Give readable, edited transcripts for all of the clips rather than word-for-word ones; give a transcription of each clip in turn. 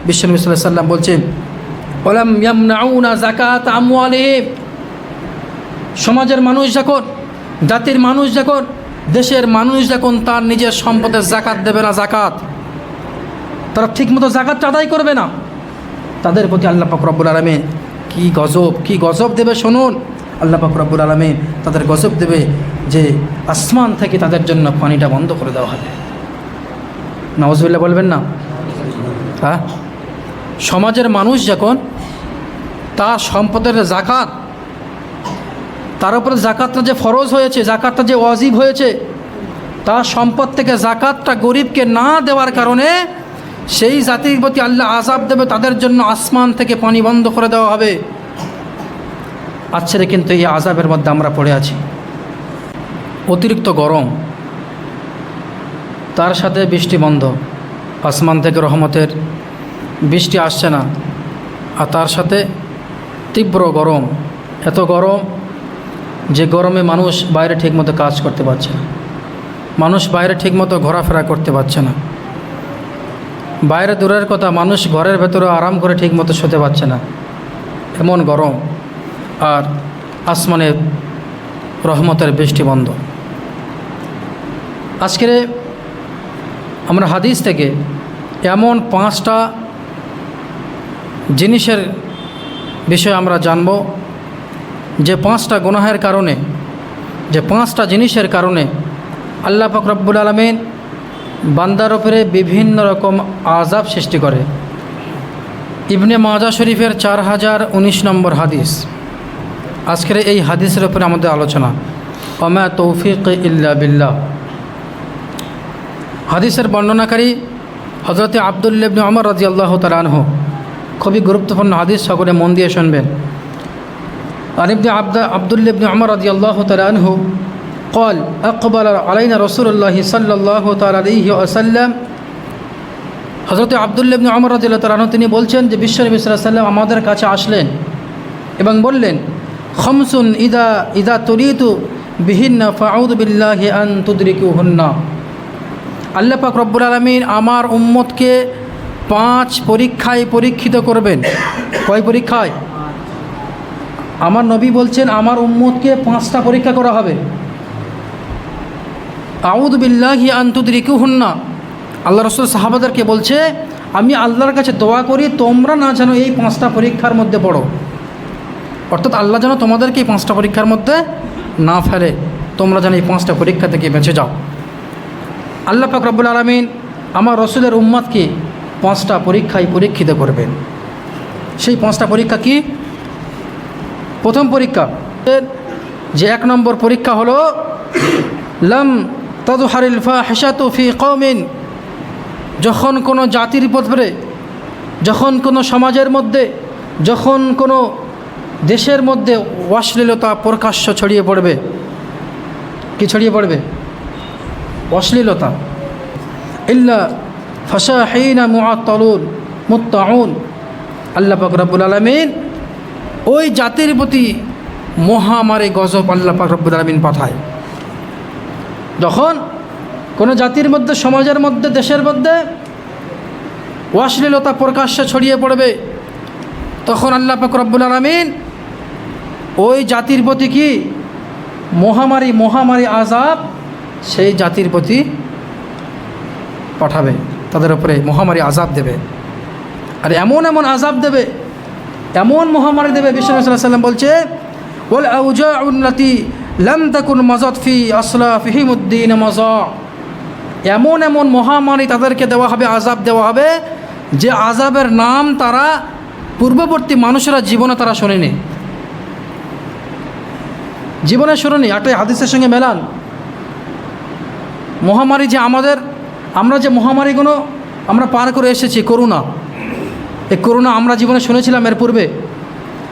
বিশ্বনবী সাল্লাল্লাহু আলাইহি ওয়াসাল্লাম বলছেন, ওয়ালাম ইয়ামনাউনা যাকাত আমওয়ালিহিম, সমাজের মানুষ যখন, জাতির মানুষ যখন, দেশের মানুষ যখন তার নিজের সম্পদের যাকাত দেবে না, যাকাত তারা ঠিকমতো যাকাতটা আদায় করবে না, তাদের প্রতি আল্লাহ পাক রব্বুল আলামিন কি গজব দেবে শুনুন। আল্লাহ পাক রব্বুল আলামিন তাদের গজব দেবে যে আসমান থেকে তাদের জন্য পানিটা বন্ধ করে দেওয়া হবে। নাউজুবিল্লাহ বলবেন না? হ্যাঁ, সমাজের মানুষ যখন তার সম্পদের যাকাত, তার উপরে যাকাতটা যে ফরজ হয়েছে, যাকাতটা যে ওয়াজিব হয়েছে, তার সম্পদ থেকে যাকাতটা গরিবকে না দেওয়ার কারণে সেই জাতির প্রতি আল্লাহ আযাব দেবে, তাদের জন্য আসমান থেকে পানি বন্ধ করে দেওয়া হবে। আচ্ছা, কিন্তু এই আযাবের মধ্যে আমরা পড়ে আছি। অতিরিক্ত গরম, তার সাথে বৃষ্টি বন্ধ, আসমান থেকে রহমতের বৃষ্টি আসছে না, আর তার সাথে তীব্র গরম, এত গরম যে গরমে মানুষ বাইরে ঠিকমতো কাজ করতে পারছে না, মানুষ বাইরে ঠিকমতো ঘোরাফেরা করতে পারছে না, বাইরে দূরের কথা, মানুষ ঘরের ভেতরে আরাম করে ঠিকমতো শুতে পারছে না, এমন গরম, আর আসমানে রহমতের বৃষ্টি বন্ধ। আজকের আমরা হাদিস থেকে এমন 5টা জিনিসের বিষয়ে আমরা জানব, যে 5টা গুনাহের কারণে, যে 5টা জিনিসের কারণে আল্লাহ পাক রব্বুল আলামিন বান্দার উপরে বিভিন্ন রকম আযাব সৃষ্টি করে। ইবনে মাজাহ শরীফের 4019 নম্বর হাদিস। আজকের এই হাদিসের উপরে আমাদের আলোচনা, ওমা তৌফিক ইল্লা বিল্লাহ। হাদিসের বর্ণনাকারী হযরত আব্দুল্লাহ ইবনে ওমর রাদিয়াল্লাহু তাআলা আনহু। খুবই গুরুত্বপূর্ণ হাদিস, সকলে মন দিয়ে শুনবেন। আর আব্দুল্লাহ ইবনে ওমর রাদিয়াল্লাহু তাআলা আনহু قال أقبل علينا رسول الله صلى الله عليه وسلم। হযরত আব্দুল্লাহ ইবনে ওমর রাদিয়াল্লাহু তাআলা আনহু তিনি বলছেন যে বিশ্বনবী সাল্লাল্লাহু আলাইহি ওয়াসাল্লাম আমাদের কাছে আসলেন এবং বললেন, খামসুন ইদা তুরিতু বিহিন্না ফাউযু বিল্লাহি আন তুদরিকুহুন্না। আল্লাহ পাক রব্বুল আলামিন আমার উম্মতকে 5 পরীক্ষায় পরীক্ষিত করবেন। কয় পরীক্ষায়? আমার নবী বলছেন আমার উম্মতকে 5টা পরীক্ষা করা হবে। আউযু বিল্লাহি আন তুদরিকুহুন্না, আল্লাহ রাসূল সাহাবাদেরকে বলছে আমি আল্লাহর কাছে দোয়া করি তোমরা না যেন এই 5টা পরীক্ষার মধ্যে পড়ো, অর্থাৎ আল্লাহ যেন তোমাদেরকে এই 5টা পরীক্ষার মধ্যে না ফেলে, তোমরা যেন এই 5টা পরীক্ষা থেকে বেঁচে যাও। আল্লাহ পাক রব্বুল আলামিন আমার রসুলের উম্মতকে 5টা পরীক্ষায় পরীক্ষিত করবেন। সেই 5টা পরীক্ষা কি? প্রথম পরীক্ষা, যে 1 নম্বর পরীক্ষা হলো লাম তাযহারিল ফাহিশাতু ফি কওমিন। যখন কোনো জাতির উপরে, যখন কোনো সমাজের মধ্যে, যখন কোনো দেশের মধ্যে অশ্লীলতা প্রকাশ্য ছড়িয়ে পড়বে। কি ছড়িয়ে পড়বে? অশ্লীলতা। ইল্লা ফাশাহিনা মুত্তাউন। আল্লাহ পাক রব্বুল আলামিন ওই জাতির প্রতি মহামারী গজব আল্লাহ পাক রব্বুল আলামিন পাঠায়। যখন কোনো জাতির মধ্যে, সমাজের মধ্যে, দেশের মধ্যে অশ্লীলতা প্রকাশ্যে ছড়িয়ে পড়বে, তখন আল্লাহ পাক রব্বুল আলামিন ওই জাতির প্রতি কি মহামারী আযাব সেই জাতির প্রতি পাঠাবে, তাদের উপরে মহামারী আযাব দেবে। আর এমন আযাব দেবে, এমন মহামারী দেবে, বিশ্বনবী সাল্লাল্লাহু আলাইহি ওয়াসাল্লাম বলছে ওয়াল আউজাউল্লাতি লাম তাকুন মাযাত ফি আসলাফিহিমুদ্দিন মাজা। এমন মহামারী তাদেরকে দেওয়া হবে, আযাব দেওয়া হবে, যে আযাবের নাম তারা পূর্ববর্তী মানুষেরা জীবনে তারা শোনেনি, জীবনে শোনেনি। একটা হাদিসের সঙ্গে মেলান। মহামারী যে আমরা যে মহামারীগুলো আমরা পার করে এসেছি, করোনা, এই করোনা আমরা জীবনে শুনেছিলাম এর পূর্বে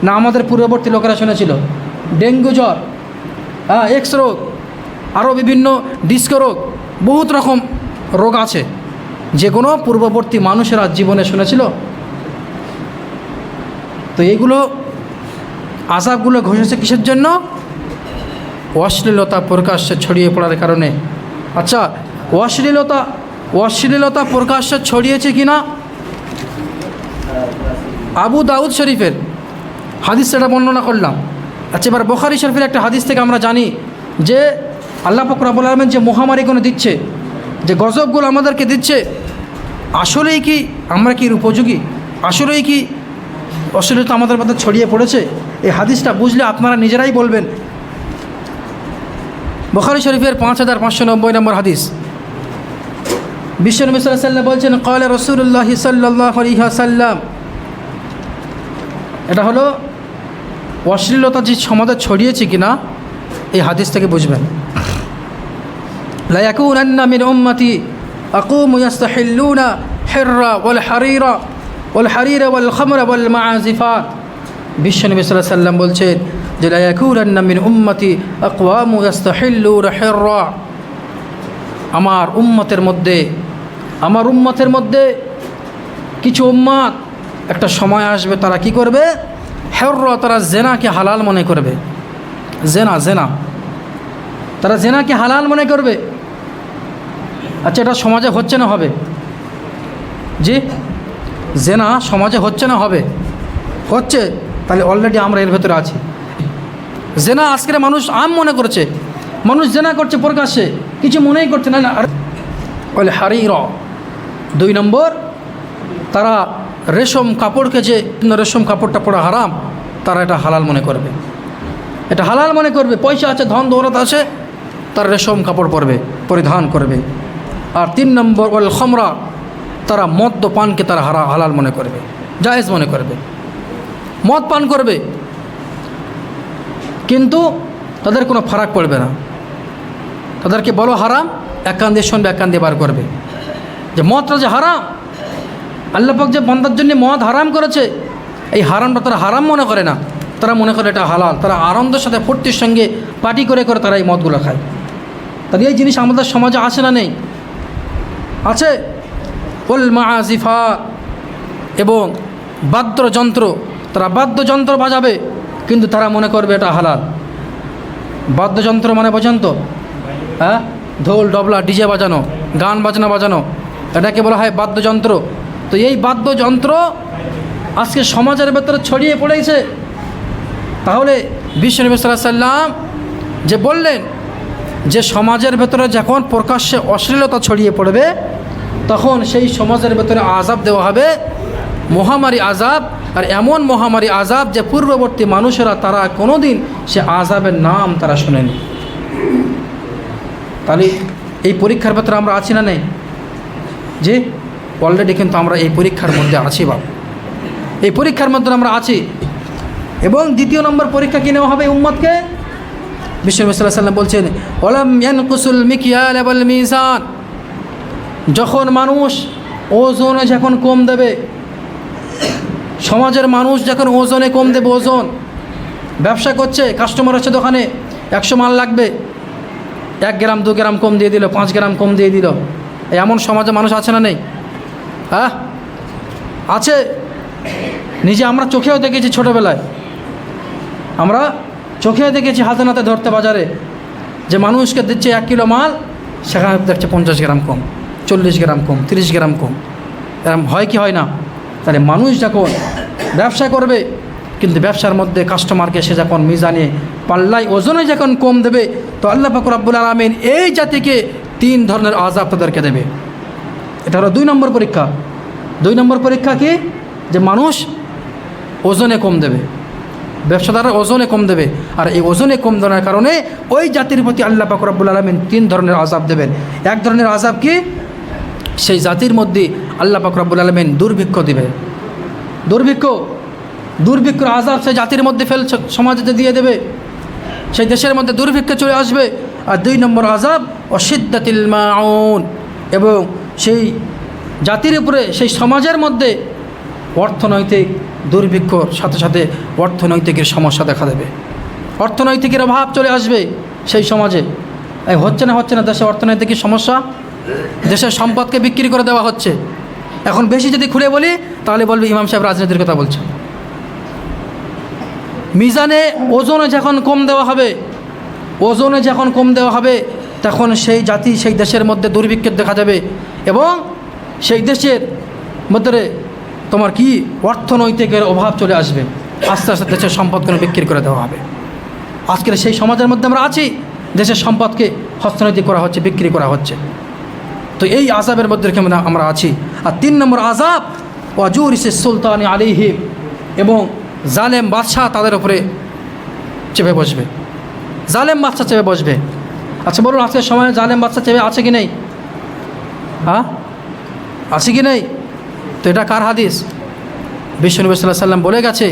না? আমাদের পূর্ববর্তী লোকেরা শুনেছিল? ডেঙ্গু জ্বর, এক্স রোগ, আরও বিভিন্ন ডিস্ক রোগ, বহুত রকম রোগ আছে যেগুলো পূর্ববর্তী মানুষেরা জীবনে শুনেছিল। তো এইগুলো আযাবগুলো ঘটেছে কিসের জন্য? অশ্লীলতা প্রকাশ্যে ছড়িয়ে পড়ার কারণে। আচ্ছা, অশ্লীলতা প্রকাশ্যে ছড়িয়েছে কি না? আবু দাউদ শরীফের হাদিস সেটা বর্ণনা করলাম। আচ্ছা, এবার বুখারী শরীফের একটা হাদিস থেকে আমরা জানি যে আল্লাহ পাক রব্বুল আলামিন যে মহামারীগুলো দিচ্ছে, যে গজবগুলো আমাদেরকে দিচ্ছে, আসলেই কি আমরা কি এর উপযোগী? আসলেই কি অশ্লীলতা আমাদের মধ্যে ছড়িয়ে পড়েছে? এই হাদিসটা বুঝলে আপনারা নিজেরাই বলবেন। বুখারী শরীফের 5590 নম্বর হাদিস, বিশ্বনবী সাল্লাল্লাহু আলাইহি ওয়াসাল্লাম বলছেন, ক্বালা রাসূলুল্লাহ সাল্লাল্লাহু আলাইহি ওয়াসাল্লাম, এটা হলো অশ্লীলতা যে সমাজে ছড়িয়েছে কিনা এই হাদিস থেকে বুঝবেন। লা ইয়াকুনান্না মিন উম্মতি আকুমু ইস্তাহিল্লুনা হিররা ওয়াল হারিরা ওয়াল খামরা ওয়াল মাআজিফাত। বিশ্বনবী সাল্লাল্লাহু আলাইহি ওয়াসাল্লাম বলছেন যে লা ইয়াকুনান্না মিন উম্মতি আকওয়ামু ইস্তাহিল্লুনা হিররা, আমার উম্মতের মধ্যে কিছু উম্মত একটা সময় আসবে, তারা কি করবে? হিররা, তারা জেনাকে হালাল মনে করবে। জেনা তারা জেনাকে হালাল মনে করবে। আচ্ছা, এটা সমাজে হচ্ছে না হবে? জি, জেনা সমাজে হচ্ছে না হবে? হচ্ছে। তাহলে অলরেডি আমরা এর ভেতরে আছি। জেনা আজকের মানুষ আম মনে করছে, মানুষ জেনা করছে প্রকাশ্যে, কিছু মনেই করছে না। বলে হারিরা। 2 নম্বর, তারা রেশম কাপড়কে, যে রেশম কাপড়টা পরা হারাম, তারা এটা হালাল মনে করবে। এটা হালাল মনে করবে। পয়সা আছে, ধন দৌলত আছে, তারা রেশম কাপড় পরিধান করবে। আর 3 নম্বর, ওয়াল খামরা, তারা মদ্যপানকে তারা হালাল মনে করবে, জায়েজ মনে করবে, মদ পান করবে, কিন্তু তাদের কোনো ফারাক পড়বে না। তাদেরকে বলো হারাম, এক কান দিয়ে শুনবে, এক কান দিয়ে বার করবে যে মদটা যে হারাম। আল্লাহ পাক যে বান্দার জন্য মদ হারাম করেছে, এই হারামটা তারা হারাম মনে করে না, তারা মনে করে এটা হালাল। তারা আনন্দের সাথে ফুর্তির সঙ্গে পার্টি করে তারা এই মদগুলো খায়। তাহলে এই জিনিস আমাদের সমাজে আছে না নেই? আছে। ওয়াল মাআজিফা, এবং বাদ্যযন্ত্র, তারা বাদ্যযন্ত্র বাজাবে, কিন্তু তারা মনে করবে এটা হালাল। বাদ্যযন্ত্র মানে বোঝেন তো? হ্যাঁ, ঢোল ডবলা ডিজে বাজানো, গান বাজনা বাজানো, এটাকে বলা হয় বাদ্যযন্ত্র। তো এই বাদ্যযন্ত্র আজকে সমাজের ভেতরে ছড়িয়ে পড়েছে। তাহলে বিশ্বনবী সাল্লাল্লাহু আলাইহি ওয়াসাল্লাম যে বললেন যে সমাজের ভেতরে যখন প্রকাশ্যে অশ্লীলতা ছড়িয়ে পড়বে, তখন সেই সমাজের ভেতরে আযাব দেওয়া হবে, মহামারী আযাব। আর এমন মহামারী আযাব যে পূর্ববর্তী মানুষেরা তারা কোনো দিন সে আযাবের নাম তারা শোনেনি। তাহলে এই পরীক্ষার ভেতরে আমরা আছি না নেই? যে অলরেডি কিন্তু আমরা এই পরীক্ষার মধ্যে আছি। এই পরীক্ষার মধ্যে আমরা আছি। এবং 2 নম্বর পরীক্ষা কি নেওয়া হবে উম্মতকে? বিশ্বনবী সাল্লাল্লাহু আলাইহি ওয়াসাল্লাম বলছেন, ওয়ালাম ইয়ানকুসুল মিকয়াল ওয়াল মিজান, যখন মানুষ ওজনে যখন কম দেবে, সমাজের মানুষ যখন ওজনে কম দেবে, ওজন ব্যবসা করছে, কাস্টমার আছে দোকানে, 100 মাল লাগবে, 1 গ্রাম 2 গ্রাম কম দিয়ে দিল, 5 গ্রাম কম দিয়ে দিল। এমন সমাজে মানুষ আছে না নেই? হ্যাঁ, আছে। নিজে আমরা চোখেও দেখেছি, ছোটোবেলায় আমরা চোখেও দেখেছি, হাতে নাতে ধরতে বাজারে, যে মানুষকে দিচ্ছে 1 কিলো মাল, সেখানে দেখছে 50 গ্রাম কম, 40 গ্রাম কম, 30 গ্রাম কম। এরকম হয় কি হয় না? তাহলে মানুষ যখন ব্যবসা করবে, কিন্তু ব্যবসার মধ্যে কাস্টমারকে সে যখন মিজানে পাল্লায় ওজনে যখন কম দেবে, তো আল্লাহ পাক রব্বুল আলামিন এই জাতিকে 3 ধরনের আযাব তাদেরকে দেবে। এটা হলো 2 নম্বর পরীক্ষা। 2 নম্বর পরীক্ষা কি? যে মানুষ ওজনে কম দেবে, ব্যবসাদাররা ওজনে কম দেবে। আর এই ওজনে কম দেওয়ার কারণে ওই জাতির প্রতি আল্লাহ পাক রব্বুল আলামিন 3 ধরনের আযাব দেবেন। 1 ধরনের আযাব কি? সেই জাতির মধ্যে আল্লাহ পাক রব্বুল আলামিন দুর্ভিক্ষ দিবে। দুর্ভিক্ষর আযাব সেই জাতির মধ্যে সমাজে দিয়ে দেবে, সেই দেশের মধ্যে দুর্ভিক্ষ চলে আসবে। আর 2 নম্বর আযাব অশিদ্দাতিল মাউন, এবং সেই জাতির উপরে, সেই সমাজের মধ্যে অর্থনৈতিক দুর্ভিক্ষর সাথে সাথে অর্থনৈতিকের সমস্যা দেখা দেবে, অর্থনৈতিকের অভাব চলে আসবে সেই সমাজে। এই হচ্ছে না দেশে অর্থনৈতিক সমস্যা? দেশের সম্পদকে বিক্রি করে দেওয়া হচ্ছে। এখন বেশি যদি খুলে বলি তাহলে বলবে ইমাম সাহেব রাজনীতির কথা বলছে। মিজানে ওজনে যখন কম দেওয়া হবে, তখন সেই জাতি, সেই দেশের মধ্যে দুর্ভিক্ষের দেখা যাবে, এবং সেই দেশের মধ্যে তোমার কি অর্থনৈতিকের অভাব চলে আসবে, আস্তে আস্তে দেশের সম্পদগুলো বিক্রি করে দেওয়া হবে। আজকের সেই সমাজের মধ্যে আমরা আছি, দেশের সম্পদকে হস্তনৈতিক করা হচ্ছে, বিক্রি করা হচ্ছে। তো এই আযাবের মধ্যে আমরা আছি। আর 3 নম্বর আযাব ওয়াজুরিসে সুলতানি আলাইহিম, এবং জালেম বাদশাহ তাদের উপরে চেপে বসবে, জালেম বাদশাহ চেপে বসবে। আচ্ছা বলুন, আজকের সময় জালেম বাদশাহ চেপে আছে কি নেই? হ্যাঁ, আছে কি নেই? তো এটা কার হাদিস? বিশ্বনবী সাল্লাল্লাহু আলাইহি ওয়াসাল্লাম বলে গেছে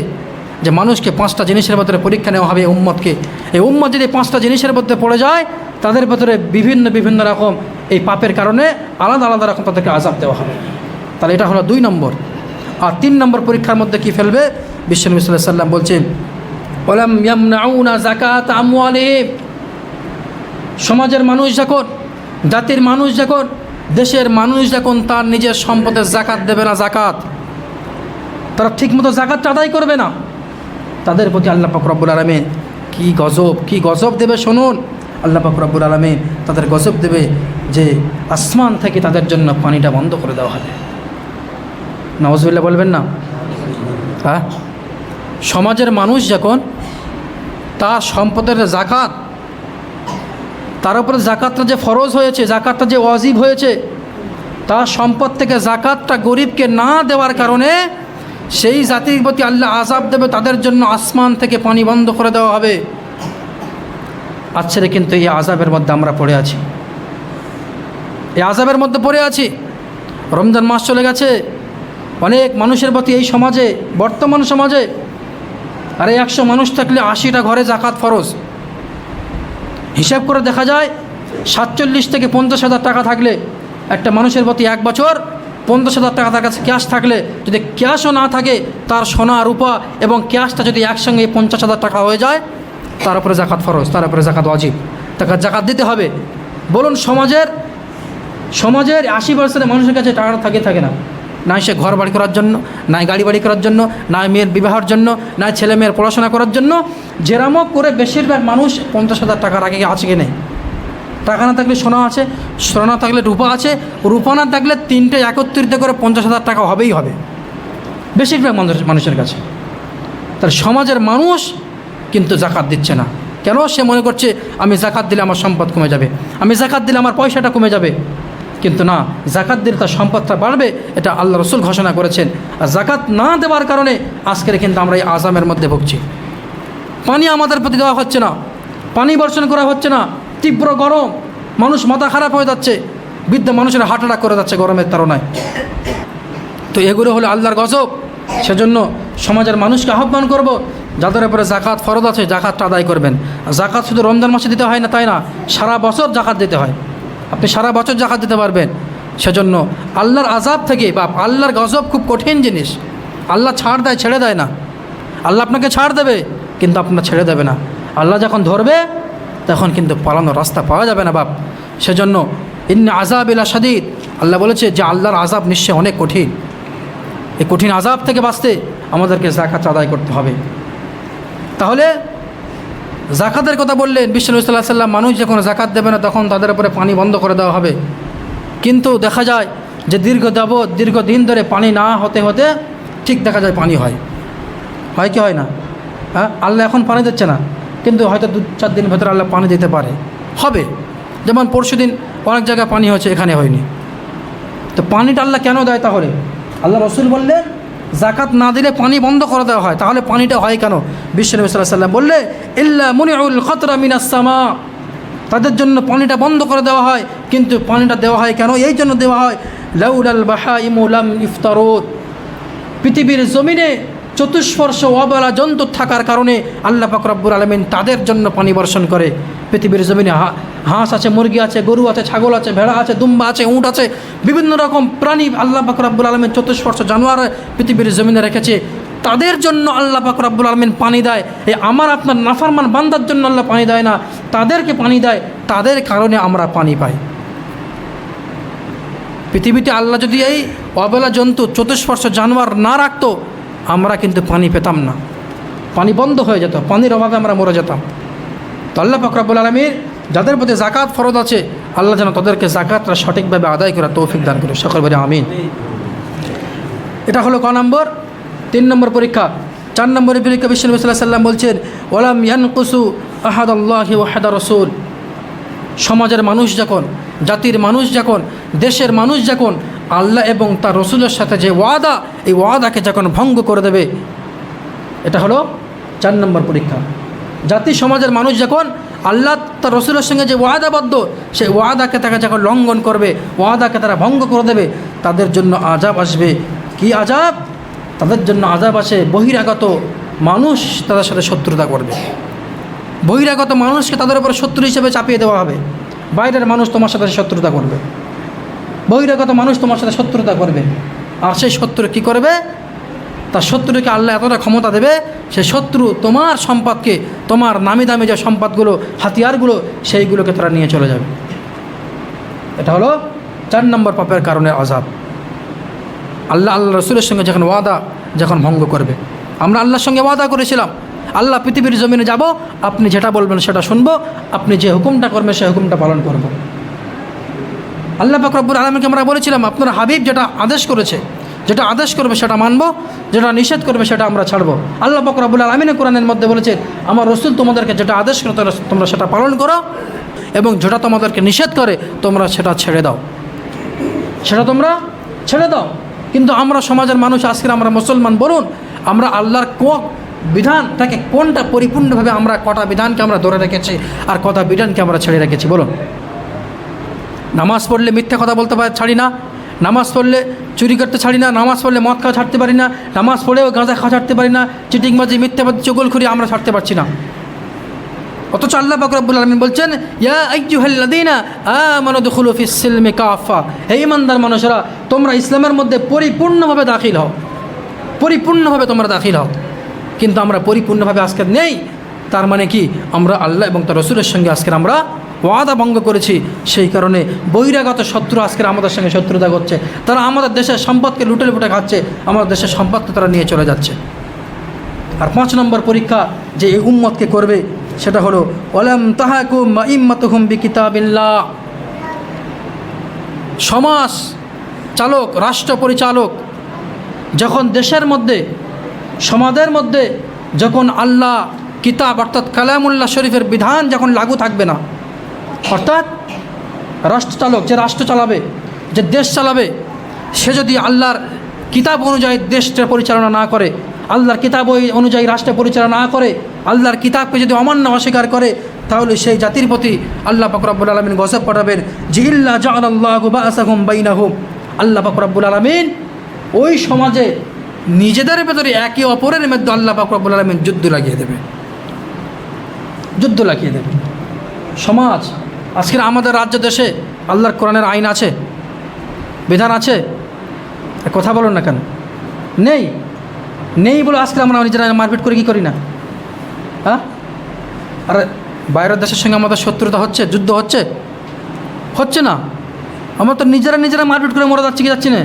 যে মানুষকে 5টা জিনিসের ভেতরে পরীক্ষা নেওয়া হবে উম্মতকে। এই উম্মত যদি 5টা জিনিসের মধ্যে পড়ে যায়, তাদের ভেতরে বিভিন্ন বিভিন্ন রকম এই পাপের কারণে আলাদা আলাদা রকম তাদেরকে আযাব দেওয়া হবে। তাহলে এটা হলো 2 নম্বর। আর 3 নম্বর পরীক্ষার মধ্যে কি ফেলবে? বিশ্বনবী সাল্লাল্লাহু আলাইহি ওয়াসাল্লাম বলছেন ওয়ালাম ইয়ামনাউনা যাকাত আমওয়ালিহিম, সমাজের মানুষ যখন, জাতির মানুষ যখন, দেশের মানুষ যখন তার নিজের সম্পদের যাকাত দেবে না, যাকাত তারা ঠিকমতো যাকাতটা আদায় করবে না, তাদের প্রতি আল্লাহ পাক রব্বুল আলামিন কি গজব দেবে শুনুন। আল্লাহ পাক রব্বুল আলামিন তাদের গজব দেবে যে আসমান থেকে তাদের জন্য পানিটা বন্ধ করে দেওয়া হবে। নাউজুবিল্লাহ বলবেন না? হ্যাঁ, সমাজের মানুষ যখন তার সম্পদের যাকাত, তার উপরে যাকাতটা যে ফরজ হয়েছে, যাকাতটা যে ওয়াজিব হয়েছে, তার সম্পদ থেকে যাকাতটা গরিবকে না দেওয়ার কারণে সেই জাতির প্রতি আল্লাহ আযাব দেবে, তাদের জন্য আসমান থেকে পানি বন্ধ করে দেওয়া হবে। আচ্ছা রে, কিন্তু এই আযাবের মধ্যে আমরা পড়ে আছি, এই আযাবের মধ্যে পড়ে আছি। রমজান মাস চলে গেছে, অনেক মানুষের প্রতি এই সমাজে, বর্তমান সমাজে, আরে 100 মানুষ থাকলে 80টা ঘরে যাকাত ফরজ। হিসাব করে দেখা যায় 47 থেকে 50,000 টাকা থাকলে একটা মানুষের প্রতি 1 বছর 50,000 টাকা তার কাছে ক্যাশ থাকলে, যদি ক্যাশও না থাকে, তার সোনা রূপা এবং ক্যাশটা যদি একসঙ্গে 50,000 টাকা হয়ে যায়, তার উপরে যাকাত ফরজ, তার উপরে যাকাত ওয়াজিব, তাকে যাকাত দিতে হবে। বলুন, সমাজের 80% মানুষের কাছে টাকা থাকে না, না সে ঘর বাড়ি করার জন্য, না গাড়ি বাড়ি করার জন্য, না মেয়ের বিবাহের জন্য, না ছেলে মেয়ের পড়াশোনা করার জন্য। যেরামও করে বেশিরভাগ মানুষ 50,000 টাকার আগে আছে কি নেই? টাকা না থাকলে সোনা আছে, সোনা না থাকলে রূপা আছে, রূপা না থাকলে 3টে একত্রিত করে 50,000 টাকা হবেই হবে বেশিরভাগ মানুষের কাছে। তাহলে সমাজের মানুষ কিন্তু যাকাত দিচ্ছে না কেন? সে মনে করছে আমি যাকাত দিলে আমার সম্পদ কমে যাবে, আমি যাকাত দিলে আমার পয়সাটা কমে যাবে। কিন্তু না, যাকাত দিলে তার সম্পদটা বাড়বে, এটা আল্লাহ রসুল ঘোষণা করেছেন। আর যাকাত না দেওয়ার কারণে আজকের কিন্তু আমরা এই আযাবের মধ্যে ভুগছি। পানি আমাদের প্রতি দেওয়া হচ্ছে না, পানি বর্ষণ করা হচ্ছে না, তীব্র গরম, মানুষ মাথা খারাপ হয়ে যাচ্ছে, বৃদ্ধ মানুষের হার্ট অ্যাটাক করে যাচ্ছে গরমের তাড়নায়। তো এগুলো হলো আল্লাহর গজব। সেজন্য সমাজের মানুষকে আহ্বান করব, যাদের উপরে যাকাত ফরজ আছে যাকাতটা আদায় করবেন। যাকাত শুধু রমজান মাসে দিতে হয় না তাই না, সারা বছর যাকাত দিতে হয়, আপনি সারা বছর যাকাত দিতে পারবেন। সেজন্য আল্লাহর আযাব থেকে বা আল্লাহর গজব খুব কঠিন জিনিস। আল্লাহ ছাড় দেয়, ছেড়ে দেয় না। আল্লাহ আপনাকে ছাড় দেবে কিন্তু আপনার ছেড়ে দেবে না। আল্লাহ যখন ধরবে তখন কিন্তু পালানোর রাস্তা পাওয়া যাবে না বাপ। সেজন্য ইন্না আযাবিলা শাদীদ, আল্লাহ বলেছে যে আল্লাহর আযাব নিশ্চয় অনেক কঠিন। এই কঠিন আযাব থেকে বাঁচতে আমাদেরকে যাকাত আদায় করতে হবে। তাহলে যাকাতের কথা বললেন বিশ্বনবী সাল্লাল্লাহু আলাইহি ওয়াসাল্লাম, মানুষ যখন যাকাত দেবে না তখন তাদের উপরে পানি বন্ধ করে দেওয়া হবে। কিন্তু দেখা যায় যে দীর্ঘদিন ধরে পানি না হতে হতে ঠিক দেখা যায় পানি হয় কি হয় না? হ্যাঁ, আল্লাহ এখন পানি দিচ্ছে না, কিন্তু হয়তো 2-4 দিন ভেতরে আল্লাহ পানি দিতে পারে, হবে। যেমন পরশুদিন অনেক জায়গায় পানি হয়েছে, এখানে হয়নি। তো পানিটা আল্লাহ কেন দেয়? তাহলে আল্লাহ রসুল বললেন যাকাত না দিলে পানি বন্ধ করে দেওয়া হয়। তাহলে পানিটা হয় কেন? বিশ্বনবী সাল্লাল্লাহু আলাইহি ওয়াসাল্লাম বললে ইল্লা মুনিউল কতরা মিনাস সামা, তাদের জন্য পানিটা বন্ধ করে দেওয়া হয়। কিন্তু পানিটা দেওয়া হয় কেন? এই জন্য দেওয়া হয় লাউলাল বাহাইমু লাম ইফতারুত, পৃথিবীর জমিনে চতুষ্পর্শ অবলা জন্তু থাকার কারণে আল্লাহ পাক রব্বুল আলামিন তাদের জন্য পানি বর্ষণ করে। পৃথিবীর জমিনে হাঁস আছে, মুরগি আছে, গরু আছে, ছাগল আছে, ভেড়া আছে, দুম্বা আছে, উট আছে, বিভিন্ন রকম প্রাণী আল্লাহ পাক রব্বুল আলামিন চতুষ্পর্শ জানোয়ার পৃথিবীর জমিনে রেখেছে। তাদের জন্য আল্লাহ পাক রব্বুল আলামিন পানি দেয়। এই আমার আপনার নাফরমান বান্দার জন্য আল্লাহ পানি দেয় না, তাদেরকে পানি দেয়, তাদের কারণে আমরা পানি পাই। পৃথিবীতে আল্লাহ যদি এই অবলা জন্তু চতুষ্পর্শ জানোয়ার না রাখতো, আমরা কিন্তু পানি পেতাম না, পানি বন্ধ হয়ে যেত, পানির অভাবে আমরা মরে যেতাম। তো আল্লাহ পাক রব্বুল আলামিন যাদের প্রতি যাকাত ফরজ আছে, আল্লাহ যেন তাদেরকে যাকাতটা সঠিকভাবে আদায় করে তৌফিক দান করে। সকল বলে আমিন। এটা হলো ক নম্বর? 3 নম্বর পরীক্ষা। 4 নম্বরের পরীক্ষা বিশ্বনবী সাল্লাল্লাহু আলাইহি ওয়াসাল্লাম বলছেন ওয়ালাম ইয়ানকুসু আহাদাল্লাহি ওয়া আহাদা রাসূল। সমাজের মানুষ যখন, জাতির মানুষ যখন, দেশের মানুষ যখন আল্লাহ এবং তার রসুলের সাথে যে ওয়াদা, এই ওয়াদাকে যখন ভঙ্গ করে দেবে, এটা হলো 4 নম্বর পরীক্ষা। জাতি সমাজের মানুষ যখন আল্লাহ তার রসুলের সঙ্গে যে ওয়াদাবদ্ধ, সেই ওয়াদাকে তারা যখন লঙ্ঘন করবে, ওয়াদাকে তারা ভঙ্গ করে দেবে, তাদের জন্য আযাব আসবে। কি আযাব? তাদের জন্য আযাব আসে বহিরাগত মানুষ তাদের সাথে শত্রুতা করবে। বহিরাগত মানুষকে তাদের উপর শত্রু হিসেবে চাপিয়ে দেওয়া হবে। বাইরের মানুষ তোমার সাথে শত্রুতা করবে, বহিরাগত মানুষ তোমার সাথে শত্রুতা করবে। আর সেই শত্রু কী করবে? তার শত্রুকে আল্লাহ এতটা ক্ষমতা দেবে, সে শত্রু তোমার সম্পদকে, তোমার নামি দামি যে সম্পদগুলো, হাতিয়ারগুলো, সেইগুলোকে তারা নিয়ে চলে যাবে। এটা হলো 4 নম্বর পাপের কারণে আযাব। আল্লাহ রসুলের সঙ্গে যখন ওয়াদা যখন ভঙ্গ করবে। আমরা আল্লাহর সঙ্গে ওয়াদা করেছিলাম, আল্লাহ পৃথিবীর জমিনে যাব, আপনি যেটা বলবেন সেটা শুনবো, আপনি যে হুকুমটা করবেন সেই হুকুমটা পালন করব। আল্লাহ পাক রব্বুল আলামিনকে আমরা বলেছিলাম আপনার হাবিব যেটা আদেশ করেছে, যেটা আদেশ করবে সেটা মানব, যেটা নিষেধ করবে সেটা আমরা ছাড়ব। আল্লাহ পাক রব্বুল আলামিন কোরআনের মধ্যে বলেছেন আমার রসুল তোমাদেরকে যেটা আদেশ করে তোমরা সেটা পালন করো, এবং যেটা তোমাদেরকে নিষেধ করে তোমরা সেটা ছেড়ে দাও, সেটা তোমরা ছেড়ে দাও। কিন্তু আমরা সমাজের মানুষ, আজকে আমরা মুসলমান বলুন, আমরা আল্লাহর বিধানটাকে কোনটা পরিপূর্ণভাবে আমরা কটা বিধানকে আমরা ধরে রেখেছি আর কটা বিধানকে আমরা ছেড়ে রেখেছি বলুন? নামাজ পড়লে মিথ্যা কথা বলতে ছাড়ি না, নামাজ পড়লে চুরি করতে ছাড়ি না, নামাজ পড়লে মদ খাওয়া ছাড়তে পারি না, নামাজ পড়লেও গাঁজা খাওয়া ছাড়তে পারি না, চিটিংবাজি, মিথ্যাবাজি, চুগলখুরি আমরা ছাড়তে পারছি না। অথচ আল্লাহ পাক রব্বুল আলামিন বলছেন ইয়া আইয়ুহাল্লাযীনা আমানু দুখুলু ফিস সিলমি কাফা, হে ঈমানদার মানুষেরা তোমরা ইসলামের মধ্যে পরিপূর্ণভাবে দাখিল হও, পরিপূর্ণভাবে তোমরা দাখিল হও। কিন্তু আমরা পরিপূর্ণভাবে আজকে নেই। তার মানে কি? আমরা আল্লাহ এবং তার রসুলের সঙ্গে আজকে আমরা ওয়াদা ভঙ্গ করেছি। সেই কারণে বহিরাগত শত্রু আজকে আমাদের সঙ্গে শত্রুতা করছে। তারা আমাদের দেশের সম্পদকে লুটে লুটে খাচ্ছে, আমাদের দেশের সম্পদকে তারা নিয়ে চলে যাচ্ছে। আর 5 নম্বর পরীক্ষা যে এই উম্মতকে করবে সেটা হলো ওয়ালাম তাহাকুম আইম্মাতুহুম বিকিতাবিল্লাহ। সমাজ চালক, রাষ্ট্র পরিচালক যখন দেশের মধ্যে, সমাজের মধ্যে যখন আল্লাহ কিতাব অর্থাৎ কালামুল্লাহ শরীফের বিধান যখন লাগু থাকবে না, অর্থাৎ রাষ্ট্র চালক যে রাষ্ট্র চালাবে, যে দেশ চালাবে, সে যদি আল্লাহর কিতাব অনুযায়ী দেশটা পরিচালনা না করে, আল্লাহর কিতাব অনুযায়ী রাষ্ট্র পরিচালনা না করে, আল্লাহর কিতাবকে যদি অমান্য অস্বীকার করে, তাহলে সেই জাতির প্রতি আল্লাহ পাক রব্বুল আলামিন গজব পাঠাবেন যে ইল্লা জাআলাল্লাহু বা'সাহুম বাইনাহুম। আল্লাহ পাক রব্বুল আলামিন ওই সমাজে নিজেদের ভেতরে একে অপরের মধ্যে আল্লাহ পাক রব্বুল আলামিন যুদ্ধ লাগিয়ে দেবে, যুদ্ধ লাগিয়ে দেবে। সমাজ আজকের আমাদের রাজ্য দেশে আল্লাহর কোরআনের আইন আছে, বিধান আছে, কথা বলুন না কেন? নেই। নেই বলে আজকে আমরা নিজেরা মারপিট করে কী করি না? হ্যাঁ, আর বাইরের দেশের সঙ্গে আমাদের শত্রুতা হচ্ছে, যুদ্ধ হচ্ছে, হচ্ছে না? আমরা তো নিজেরা মারপিট করে মরে যাচ্ছি কি যাচ্ছি না?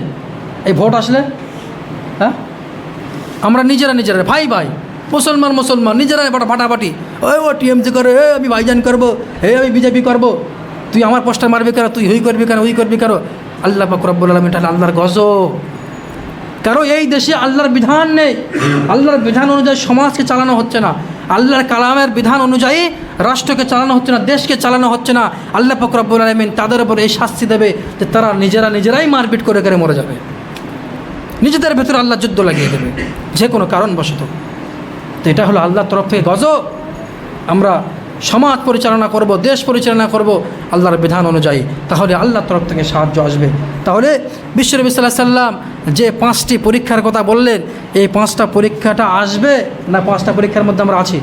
এই ভোট আসলে, হ্যাঁ, আমরা নিজেরা ভাই মুসলমান নিজেরা ফাটাফাটি, ও টিএমসি করে, আমি ভাইজান করবো, আমি বিজেপি করবো, তুই আমার পোস্টার মারবি কেন, তুই হুই করবি কেন, করবি কেন? আল্লাহ পাক রব্বুল আলামিন এটা আল্লাহর গজব। কারণ এই দেশে আল্লাহর বিধান নেই, আল্লাহর বিধান অনুযায়ী সমাজকে চালানো হচ্ছে না, আল্লাহর কালামের বিধান অনুযায়ী রাষ্ট্রকে চালানো হচ্ছে না, দেশকে চালানো হচ্ছে না। আল্লাহ পাক রব্বুল আলামিন তাদের উপর এই শাস্তি দেবে যে তারা নিজেরাই মারপিট করে মরে যাবে, নিজেদের ভেতরে আল্লাহ যুদ্ধ লাগিয়ে দেবে যে কোনো কারণবশত। তো এটা হলো আল্লাহর তরফ থেকে গজব। আমরা সমাজ পরিচালনা করব, দেশ পরিচালনা করব আল্লাহর বিধান অনুযায়ী, তাহলে আল্লাহর তরফ থেকে সাহায্য আসবে। তাহলে বিশ্বনবী সাল্লাল্লাহু আলাইহি সাল্লাম যে 5টি পরীক্ষার কথা বললেন, এই 5টা পরীক্ষাটা আসবে না 5টা পরীক্ষার মধ্যে আমরা আছি?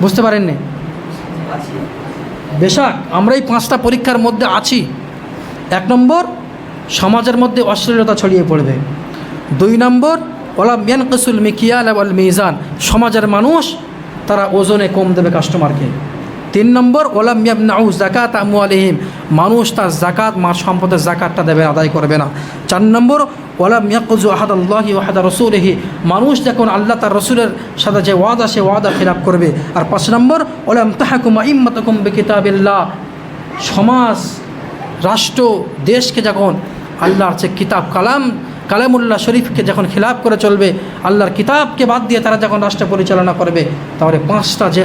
বুঝতে পারেননি? বেশক আমরা এই 5টা পরীক্ষার মধ্যে আছি। 1 নম্বর, সমাজের মধ্যে অশ্লীলতা ছড়িয়ে পড়বে। 2 নম্বর, ওয়ালাম ইয়ানকিসুল মিকিয়াল ওয়াল মিজান, সমাজের মানুষ তারা ওজনে কম দেবে কাস্টমারকে। 3 নম্বর, ওয়ালাম ইয়ামনাউ যাকাত আমওয়ালিহিম, মানুষ তার যাকাত, মার সম্পদের যাকাতটা দেবে, আদায় করবে না। 4 নম্বর, ওয়ালাম ইয়াকুযু আহাদাল্লাহি ওয়া আহাদা রাসূলিহি, মানুষ যখন আল্লাহ তার রসুলের সাথে যে ওয়াদা, সে ওয়াদা খিলাফ করবে। আর 5 নম্বর, ওয়ালাম তাহকুম আইম্মাতুকুম বিকিতাবিল্লাহ, সমাজ, রাষ্ট্র, দেশকে যখন আল্লাহর যে কিতাব কালামুল্লাহ শরীফকে যখন খিলাফ করে চলবে, আল্লাহর কিতাবকে বাদ দিয়ে তারা যখন রাষ্ট্র পরিচালনা করবে, তাহলে 5টা যে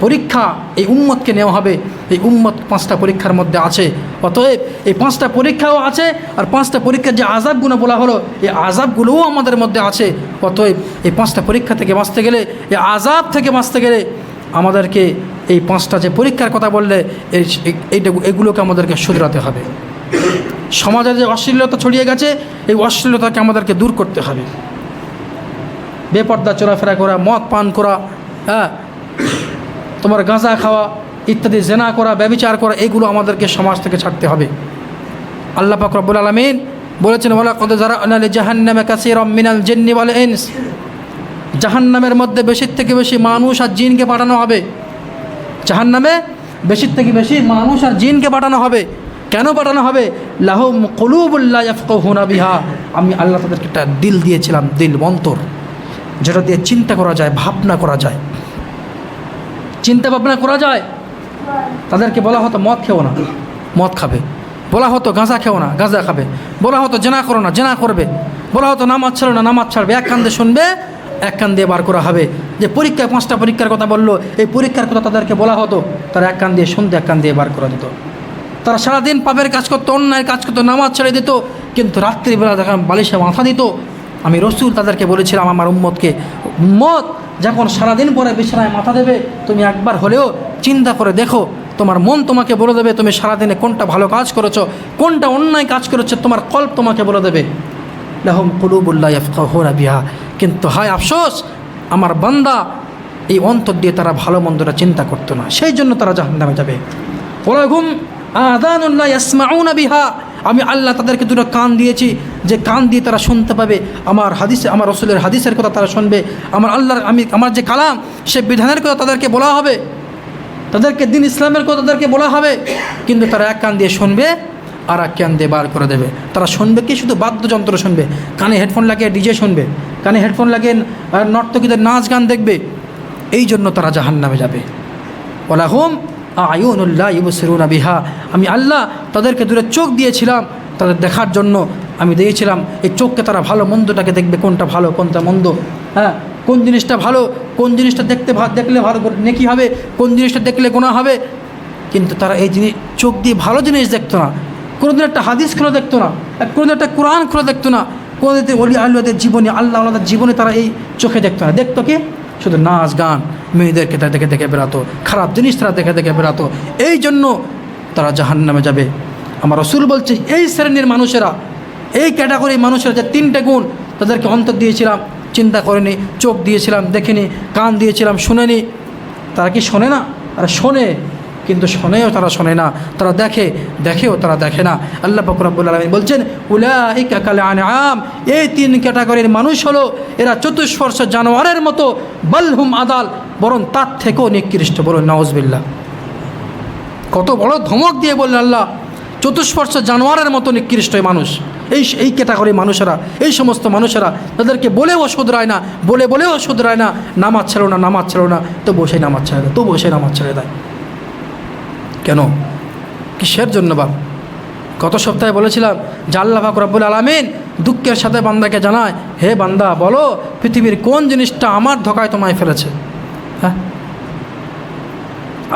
পরীক্ষা এই উম্মতকে নেওয়া হবে, এই উম্মত 5টা পরীক্ষার মধ্যে আছে। অতএব এই 5টা পরীক্ষাও আছে, আর 5টা পরীক্ষার যে আযাবগুলো বলা হলো, এই আযাবগুলোও আমাদের মধ্যে আছে। অতএব এই 5টা পরীক্ষা থেকে বাঁচতে গেলে, এই আযাব থেকে বাঁচতে গেলে আমাদেরকে এই 5টা যে পরীক্ষার কথা বললে এগুলোকে আমাদেরকে শুধরাতে হবে। সমাজে যে অশ্লীলতা ছড়িয়ে গেছে, এই অশ্লীলতাকে আমাদেরকে দূর করতে হবে। বেপর্দা চলাফেরা করা, মদ পান করা, হ্যাঁ, তোমার গাঁজা খাওয়া ইত্যাদি, জেনা করা, ব্যভিচার করা, এগুলো আমাদেরকে সমাজ থেকে ছাড়তে হবে। আল্লাহ পাক রব্বুল আলামিন বলেছেন, ওয়ালাকাদ যারা'না লিজাহান্নামা কাসীরাম মিনাল জিন্নি ওয়াল ইনস, জাহান্নামের মধ্যে বেশির থেকে বেশি মানুষ আর জিনকে পাঠানো হবে। জাহান্নামে বেশির থেকে বেশি মানুষ আর জিনকে পাঠানো হবে। কেন পাঠানো হবে? লাহুম কুলুবুল লা ইয়াফকাহুনা বিহা, আমি আল্লাহ তাদেরকে একটা দিল দিয়েছিলাম, দিল, অন্তর, যেটা দিয়ে চিন্তা করা যায়, ভাবনা করা যায়, চিন্তা ভাবনা করা যায়। তাদেরকে বলা হতো মদ খেও না, মদ খাবে। বলা হতো গাঁজা খেও না, গাঁজা খাবে। বলা হতো জেনা করো না, জেনা করবে। বলা হতো নামাজ ছাড়ো না, নামাজ ছাড়বে। এক কান দিয়ে শুনবে, এক কান দিয়ে বার করা হবে। যে পরীক্ষায় 5টা পরীক্ষার কথা বললো, এই পরীক্ষার কথা তাদেরকে বলা হতো, তারা এক কান দিয়ে শুনতে, এক কান দিয়ে বার করে দিত। তারা সারাদিন পাপের কাজ করতো, অন্যায়ের কাজ করতো, নামাজ ছেড়ে দিত, কিন্তু রাত্রিবেলা যখন বালিশে মাথা দিত, আমি রসুল তাদেরকে বলেছিলাম, আমার উম্মতকে, উম্মত যখন সারাদিন পরে বিছানায় মাথা দেবে, তুমি একবার হলেও চিন্তা করে দেখো, তোমার মন তোমাকে বলে দেবে তুমি সারাদিনে কোনটা ভালো কাজ করেছো, কোনটা অন্যায় কাজ করেছো, তোমার কল্প তোমাকে বলে দেবে। লাহুম কুলুবুল লা ইয়াফকাহুনা বিহা, কিন্তু হায় আফসোস, আমার বান্দা এই অন্তর দিয়ে তারা ভালো মন্দটা চিন্তা করতো না, সেই জন্য তারা জাহান্নামে যাবে। ওয়ালাহুম আযানুন লা ইয়াসমাউনা বিহা, আমি আল্লাহ তাদেরকে দুটো কান দিয়েছি, যে কান দিয়ে তারা শুনতে পাবে আমার হাদিসে, আমার রসুলের হাদিসের কথা তারা শুনবে, আমার যে কালাম, সে বিধানের কথা তাদেরকে বলা হবে, তাদেরকে দিন ইসলামের কথা তাদেরকে বলা হবে, কিন্তু তারা এক কান দিয়ে শুনবে আর এক কান দিয়ে বার করে দেবে। তারা শুনবে কি? শুধু বাদ্যযন্ত্র শুনবে, কানে হেডফোন লাগিয়ে ডিজে শুনবে, কানে হেডফোন লাগিয়ে নর্তকীদের নাচ গান দেখবে। এই জন্য তারা জাহান্নামে যাবে। ওয়ালাহুম আয়ুনুন লা ইউবসিরুনা বিহা, আমি আল্লাহ তাদেরকে দুটো চোখ দিয়েছিলাম, তাদের দেখার জন্য আমি দিয়েছিলাম। এই চোখকে তারা ভালো মন্দটাকে দেখবে, কোনটা ভালো কোনটা মন্দ, হ্যাঁ, কোন জিনিসটা ভালো, কোন জিনিসটা দেখলে ভালো নেকি হবে, কোন জিনিসটা দেখলে গুনাহ হবে। কিন্তু তারা এই জিনিস চোখ দিয়ে ভালো জিনিস দেখতো না, কোনোদিন একটা হাদিস খুলে দেখতো না, কোনোদিন একটা কোরআন খুলে দেখতো না, কোনোদিন ওলি আল্লাহদের জীবনে, আল্লাহ আল্লাহদের জীবনে তারা এই চোখে দেখতো না। দেখতো কি? শুধু নাচ গান, মেয়েদেরকে তারা দেখে দেখে বেরাতো, খারাপ জিনিস তারা দেখে দেখে বেরাতো। এই জন্য তারা জাহান্নামে যাবে। আমার রসুল বলছে, এই শ্রেণীর মানুষেরা, এই ক্যাটাগরির মানুষেরা, যে 3টে গুণ, তাদেরকে অন্তর দিয়েছিলাম, চিন্তা করেনি, চোখ দিয়েছিলাম, দেখেনি, কান দিয়েছিলাম, শুনেনি। তারা কি শোনে না? আর শোনে, কিন্তু শোনেও তারা শোনে না, তারা দেখেও তারা দেখে না। আল্লাহ পাক রব্বুল আলামিন বলছেন, উলাইকা কাল আনআম, এই 3 ক্যাটাগরির মানুষ হলো এরা চতুষ্পর্শ জানোয়ারের মতো, বালহুম আদাল, বরং তার থেকেও নিকৃষ্ট। বলুন নাউজুবিল্লাহ। কত বড় ধমক দিয়ে বললেন আল্লাহ, চতুষ্পর্শ জানোয়ারের মতো নিকৃষ্ট মানুষ। এই ক্যাটাগরির মানুষেরা, এই সমস্ত মানুষেরা, তাদেরকে বলেও শুধরায় না, বলেও শুধরায় না, নামাজ ছেড়ো না, নামাজ ছেড়ো না, তো বসে নামাজ ছেড়ে দেয়, তো বসে নামাজ ছেড়ে দেয়। কেন? কিসের জন্য বাপ? গত সপ্তাহে বলেছিলাম যে আল্লাহ পাক রব্বুল আলামিন দুঃখের সাথে বান্দাকে জানায়, হে বান্দা, বলো পৃথিবীর কোন জিনিসটা আমার ধোকায় তোমায় ফেলেছে? হ্যাঁ,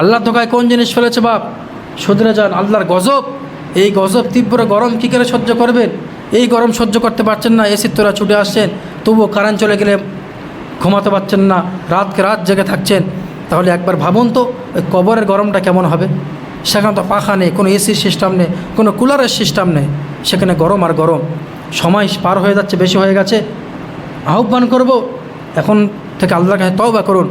আল্লাহর ধোকায় কোন জিনিস ফেলেছে বাপ? শুধরে যান। আল্লাহর গজব, এই গজব, তীব্র গরম কী করে সহ্য করবেন? এই গরম সহ্য করতে পারছেন না, এসির তোরা ছুটে আসছেন, তবুও কারেন্ট চলে গেলে ঘুমাতে পারছেন না, রাতকে রাত জেগে থাকছেন। তাহলে একবার ভাবুন তো, ওই কবরের গরমটা কেমন হবে? সেখানে তো পাখা নেই, কোনো এসির সিস্টেম নেই, কোনো কুলারের সিস্টেম নেই, সেখানে গরম আর গরম। সময় পার হয়ে যাচ্ছে, বেশি হয়ে গেছে। আহ্বান করব, এখন থেকে আল্লাহর কাছে তওবা করুন।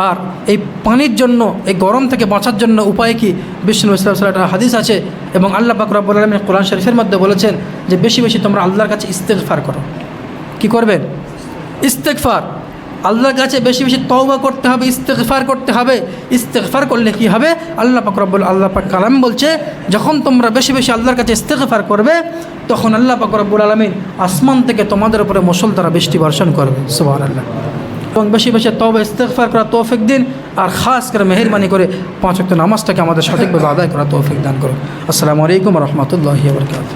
আর এই পানির জন্য, এই গরম থেকে বাঁচার জন্য উপায় কি? বিষ্ণু ইসলাম একটা হাদিস আছে, এবং আল্লাহ পাক রব্বুল আলামিন কোরআন শরীফের মধ্যে বলেছেন যে বেশি বেশি তোমরা আল্লাহর কাছে ইস্তেগফার করো। কি করবেন? ইস্তেগফার। আল্লাহর কাছে বেশি বেশি তওবা করতে হবে, ইস্তেগফার করতে হবে। ইস্তেগফার করলে কি হবে? আল্লাহ পাক কালাম বলছে, যখন তোমরা বেশি বেশি আল্লাহর কাছে ইস্তেগফার করবে, তখন আল্লাহ পাক রব্বুল আলামিন আসমান থেকে তোমাদের উপরে মুষলধারে বৃষ্টি বর্ষণ করবে। সুবহানাল্লাহ। এবং বেশি বেশি তওবা ইস্তেগফার করা তৌফিক দিন, আর খাস করে মেহেরবানি করে 5 ওয়াক্ত নামাজটাকে আমাদের সঠিকভাবে আদায় করা তৌফিক দান করুন। আসসালামু আলাইকুম ওয়া রাহমাতুল্লাহি ওয়া বারাকাতুহু।